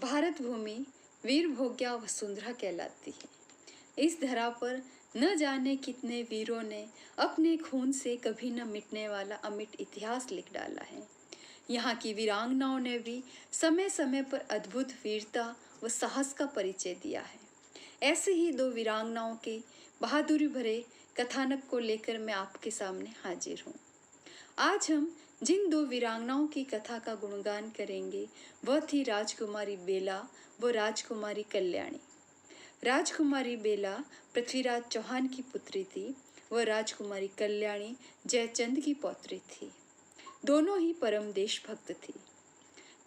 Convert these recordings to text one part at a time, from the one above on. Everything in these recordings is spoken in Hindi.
भारत भूमि वीर भोग्या वसुंधरा कहलाती है। इस धरा पर न जाने कितने वीरों ने अपने खून से कभी न मिटने वाला अमिट इतिहास लिख डाला है। यहाँ की वीरांगनाओं ने भी समय समय पर अद्भुत वीरता व साहस का परिचय दिया है। ऐसे ही दो वीरांगनाओं के बहादुरी भरे कथानक को लेकर मैं आपके सामने हाजिर हूँ। आज हम जिन दो वीरांगनाओं की कथा का गुणगान करेंगे वह थी राजकुमारी बेला व राजकुमारी कल्याणी। राजकुमारी बेला पृथ्वीराज चौहान की पुत्री थी व राजकुमारी कल्याणी जयचंद की पौत्री थी। दोनों ही परम देशभक्त थी।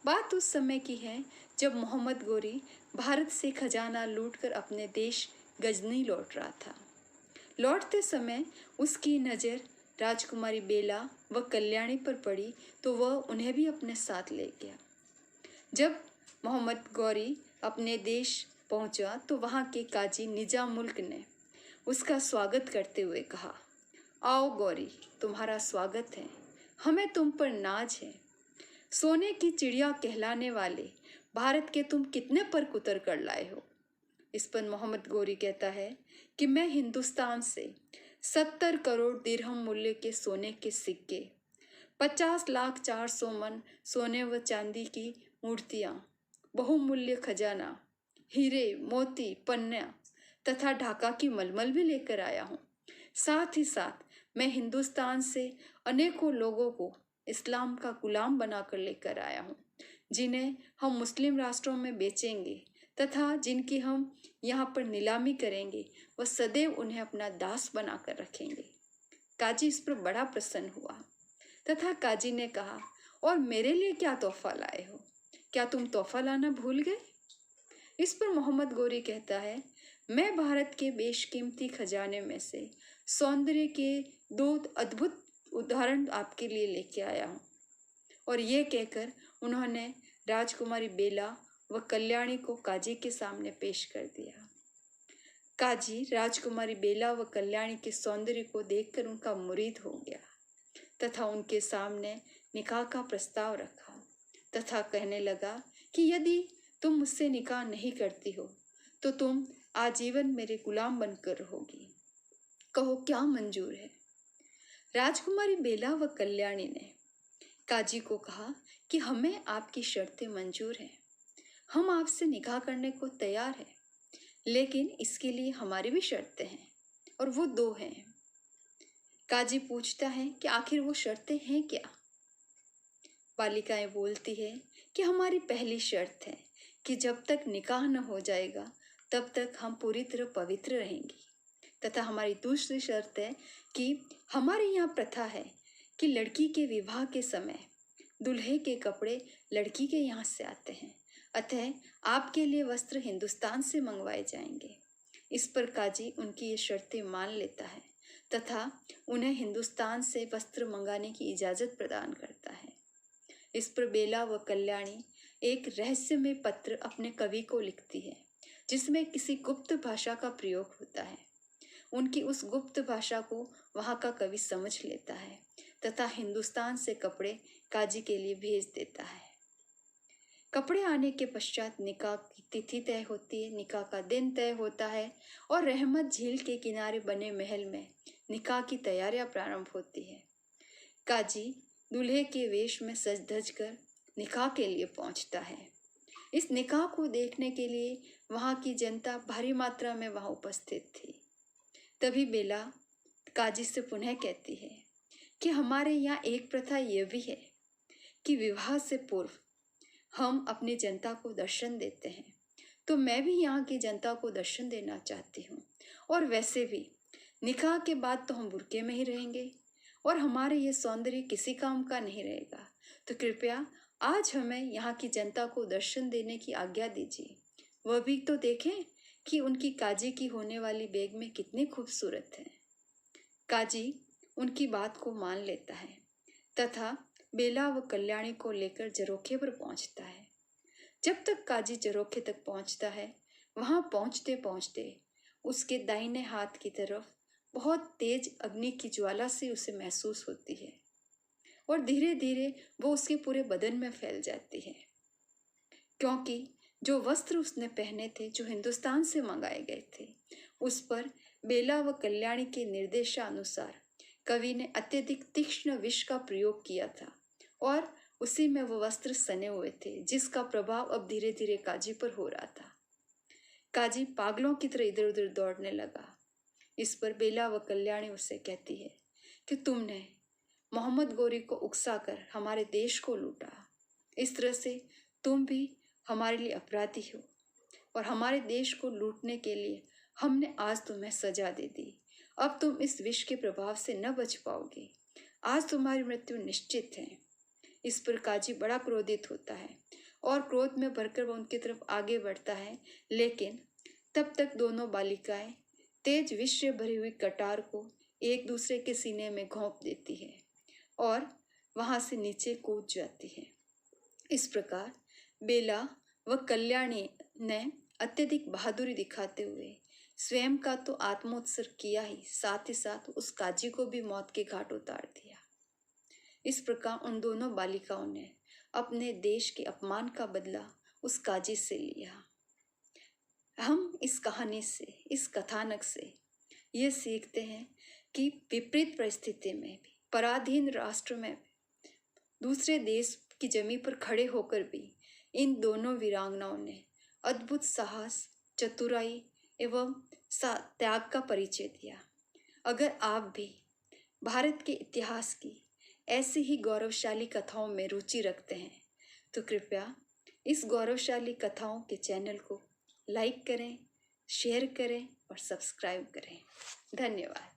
बात उस समय की है जब मोहम्मद गोरी भारत से खजाना लूटकर अपने देश गजनी लौट रहा था। लौटते समय उसकी नज़र राजकुमारी बेला व कल्याणी पर पड़ी तो वह उन्हें भी अपने साथ ले गया। जब मोहम्मद गौरी अपने देश पहुंचा तो वहां के काजी निजाम मुल्क ने उसका स्वागत करते हुए कहा, आओ गौरी, तुम्हारा स्वागत है, हमें तुम पर नाज है। सोने की चिड़िया कहलाने वाले भारत के तुम कितने पर कुतर कर लाए हो। इस पर मोहम्मद गौरी कहता है कि मैं हिंदुस्तान से 70 करोड़ दिरहम मूल्य के सोने के सिक्के, 50,04,000 मन सोने व चांदी की मूर्तियाँ, बहुमूल्य खजाना, हीरे मोती पन्ना तथा ढाका की मलमल भी लेकर आया हूँ। साथ ही साथ मैं हिंदुस्तान से अनेकों लोगों को इस्लाम का गुलाम बनाकर लेकर आया हूँ, जिन्हें हम मुस्लिम राष्ट्रों में बेचेंगे तथा जिनकी हम यहाँ पर नीलामी करेंगे वह सदैव उन्हें अपना दास बनाकर रखेंगे। काजी इस पर बड़ा प्रसन्न हुआ तथा काजी ने कहा, और मेरे लिए क्या तोहफा लाए हो, क्या तुम तोहफा लाना भूल गए। इस पर मोहम्मद गोरी कहता है, मैं भारत के बेशकीमती खजाने में से सौंदर्य के 2 अद्भुत उदाहरण आपके लिए लेके आया हूँ। और ये कहकर उन्होंने राजकुमारी बेला व कल्याणी को काजी के सामने पेश कर दिया। काजी राजकुमारी बेला व कल्याणी के सौंदर्य को देखकर उनका मुरीद हो गया तथा उनके सामने निकाह का प्रस्ताव रखा तथा कहने लगा कि यदि तुम मुझसे निकाह नहीं करती हो तो तुम आजीवन मेरे गुलाम बनकर रहोगी। कहो क्या मंजूर है। राजकुमारी बेला व कल्याणी ने काजी को कहा कि हमें आपकी शर्तें मंजूर हैं, हम आपसे निकाह करने को तैयार हैं, लेकिन इसके लिए हमारी भी शर्तें हैं और वो 2 हैं। काजी पूछता है कि आखिर वो शर्तें हैं क्या। बालिकाएं बोलती है कि हमारी पहली शर्त है कि जब तक निकाह न हो जाएगा तब तक हम पूरी तरह पवित्र रहेंगी, तथा हमारी दूसरी शर्त है कि हमारे यहाँ प्रथा है कि लड़की के विवाह के समय दूल्हे के कपड़े लड़की के यहाँ से आते हैं, अतः आपके लिए वस्त्र हिंदुस्तान से मंगवाए जाएंगे। इस पर काजी उनकी ये शर्तें मान लेता है तथा उन्हें हिंदुस्तान से वस्त्र मंगाने की इजाज़त प्रदान करता है। इस पर बेला व कल्याणी एक रहस्यमय पत्र अपने कवि को लिखती है जिसमें किसी गुप्त भाषा का प्रयोग होता है। उनकी उस गुप्त भाषा को वहाँ का कवि समझ लेता है तथा हिंदुस्तान से कपड़े काजी के लिए भेज देता है। कपड़े आने के पश्चात निकाह की तिथि तय होती है, निकाह का दिन तय होता है और रहमत झील के किनारे बने महल में निकाह की तैयारियां प्रारंभ होती है। काजी दूल्हे के वेश में सज धज कर निकाह के लिए पहुंचता है। इस निकाह को देखने के लिए वहाँ की जनता भारी मात्रा में वहाँ उपस्थित थी। तभी बेला काजी से पुनः कहती है कि हमारे यहाँ एक प्रथा यह भी है कि विवाह से पूर्व हम अपनी जनता को दर्शन देते हैं, तो मैं भी यहाँ की जनता को दर्शन देना चाहती हूँ। और वैसे भी निकाह के बाद तो हम बुर्के में ही रहेंगे और हमारे ये सौंदर्य किसी काम का नहीं रहेगा, तो कृपया आज हमें यहाँ की जनता को दर्शन देने की आज्ञा दीजिए। वह भी तो देखें कि उनकी काजी की होने वाली बेगमें कितनी खूबसूरत हैं। काजी उनकी बात को मान लेता है तथा बेला व कल्याणी को लेकर झरोखे पर पहुंचता है। जब तक काजी झरोखे तक पहुंचता है, वहां पहुंचते पहुंचते उसके दाहिने हाथ की तरफ बहुत तेज अग्नि की ज्वाला से उसे महसूस होती है और धीरे धीरे वो उसके पूरे बदन में फैल जाती है, क्योंकि जो वस्त्र उसने पहने थे, जो हिंदुस्तान से मंगाए गए थे, उस पर बेला व कल्याणी के निर्देशानुसार कवि ने अत्यधिक तीक्ष्ण विष का प्रयोग किया था और उसी में वो वस्त्र सने हुए थे, जिसका प्रभाव अब धीरे धीरे काजी पर हो रहा था। काजी पागलों की तरह इधर उधर दौड़ने लगा। इस पर बेला व कल्याणी उससे कहती है कि तुमने मोहम्मद गोरी को उकसाकर हमारे देश को लूटा। इस तरह से तुम भी हमारे लिए अपराधी हो और हमारे देश को लूटने के लिए हमने आज तुम्हें सजा दे दी। अब तुम इस विष के प्रभाव से न बच पाओगे। आज तुम्हारी मृत्यु निश्चित है। इस पर काजी बड़ा क्रोधित होता है और क्रोध में भरकर वह उनकी तरफ आगे बढ़ता है, लेकिन तब तक दोनों बालिकाएं तेज विष से भरी हुई कटार को एक दूसरे के सीने में घोंप देती है और वहां से नीचे कूद जाती है। इस प्रकार बेला व कल्याणी ने अत्यधिक बहादुरी दिखाते हुए स्वयं का तो आत्मोत्सर्ग किया ही, साथ ही साथ उस काजी को भी मौत के घाट उतार दिया। इस प्रकार उन दोनों बालिकाओं ने अपने देश के अपमान का बदला उस काजी से लिया। हम इस कहानी से, इस कथानक से ये सीखते हैं कि विपरीत परिस्थिति में भी, पराधीन राष्ट्र में भी, दूसरे देश की जमीन पर खड़े होकर भी इन दोनों वीरांगनाओं ने अद्भुत साहस, चतुराई एवं त्याग का परिचय दिया। अगर आप भी भारत के इतिहास की ऐसी ही गौरवशाली कथाओं में रुचि रखते हैं तो कृपया इस गौरवशाली कथाओं के चैनल को लाइक करें, शेयर करें और सब्सक्राइब करें। धन्यवाद।